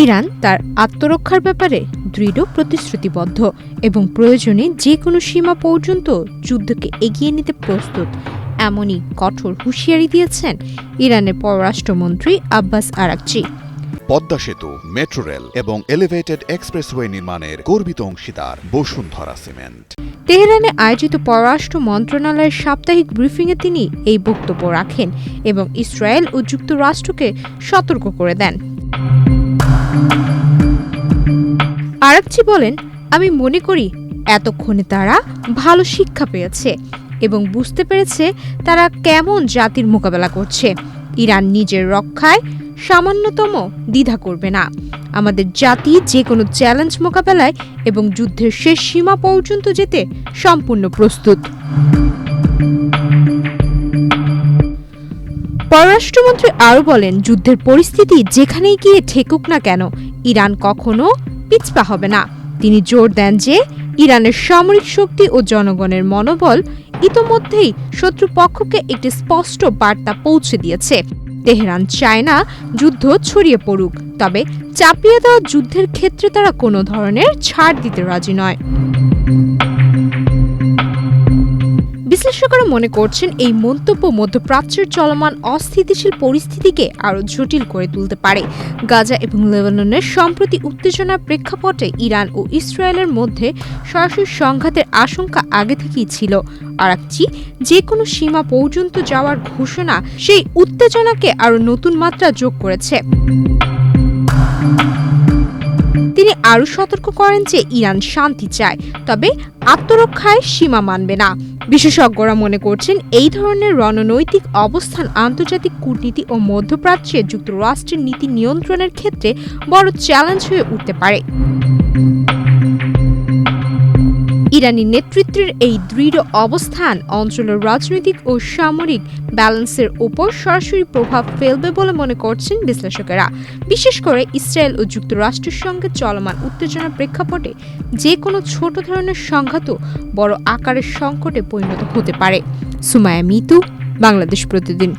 Iran তার আত্মরক্ষার ব্যাপারে দৃঢ় প্রতিশ্রুতিবদ্ধ এবং প্রয়োজনে যে কোনো সীমা পর্যন্ত যুদ্ধকে এগিয়ে নিতে প্রস্তুত, এমনই কঠোর হুঁশিয়ারি দিয়েছেন ইরানের পররাষ্ট্রমন্ত্রী আব্বাস আরাকচি। পদ্মা সেতু, মেট্রো রেল এবং এলিভেটেড এক্সপ্রেসওয়ে নির্মাণের গর্বিত অংশীদার বসুন্ধরা সিমেন্ট। তেহরানে আয়োজিত পররাষ্ট্র মন্ত্রণালয়ের সাপ্তাহিক ব্রিফিংয়ে তিনি এই বক্তব্য রাখেন এবং ইসরায়েল ও যুক্তরাষ্ট্রকে সতর্ক করে দেন। আরাকচি বলেন, আমি মনে করি এতক্ষণে তারা ভালো শিক্ষা পেয়েছে এবং বুঝতে পেরেছে তারা কেমন জাতির মোকাবেলা করছে। ইরান নিজের রক্ষায় সামান্যতম দ্বিধা করবে না। আমাদের জাতি যে কোনো চ্যালেঞ্জ মোকাবেলায় এবং যুদ্ধের শেষ সীমা পর্যন্ত যেতে সম্পূর্ণ প্রস্তুত। পররাষ্ট্রমন্ত্রী আরও বলেন, যুদ্ধের পরিস্থিতি যেখানেই গিয়ে ঠেকুক না কেন, ইরান কখনো পিছপা হবে না। তিনি জোর দেন যে ইরানের সামরিক শক্তি ও জনগণের মনোবল ইতোমধ্যেই শত্রুপক্ষকে একটি স্পষ্ট বার্তা পৌঁছে দিয়েছে। তেহরান চায় না যুদ্ধ ছড়িয়ে পড়ুক, তবে চাপিয়ে দেওয়া যুদ্ধের ক্ষেত্রে তারা কোনো ধরনের ছাড় দিতে রাজি নয়। বিশ্লেষকরা মনে করছেন এই মন্তব্য মধ্যপ্রাচ্যের চলমান অস্থিতিশীল পরিস্থিতিকে আরও জটিল করে তুলতে পারে। গাজা এবং লেবাননের সম্প্রতি উত্তেজনার প্রেক্ষাপটে ইরান ও ইসরায়েলের মধ্যে সরাসরি সংঘাতের আশঙ্কা আগে থেকেই ছিল। আরাকচি যে কোনো সীমা পর্যন্ত যাওয়ার ঘোষণা সেই উত্তেজনাকে আরও নতুন মাত্রা যোগ করেছে। তিনি আরও সতর্ক করেন যে ইরান শান্তি চায়, তবে আত্মরক্ষায় সীমা মানবে না। বিশেষজ্ঞরা মনে করছেন এই ধরনের রণনৈতিক অবস্থান আন্তর্জাতিক কূটনীতি ও মধ্যপ্রাচ্যে যুক্তরাষ্ট্রের নীতি নিয়ন্ত্রণের ক্ষেত্রে বড় চ্যালেঞ্জ হয়ে উঠতে পারে। ইরানি নেতৃত্বের এই দৃঢ় অবস্থান অঞ্চলের রাজনৈতিক ও সামরিক ব্যালেন্সের উপর সরাসরি প্রভাব ফেলবে বলে মনে করছেন বিশ্লেষকেরা। বিশেষ করে ইসরায়েল ও যুক্তরাষ্ট্রের সঙ্গে চলমান উত্তেজনার প্রেক্ষাপটে যে কোনো ছোট ধরনের সংঘাতও বড় আকারের সংকটে পরিণত হতে পারে। সুমাইয়া মিতু, বাংলাদেশ প্রতিদিন।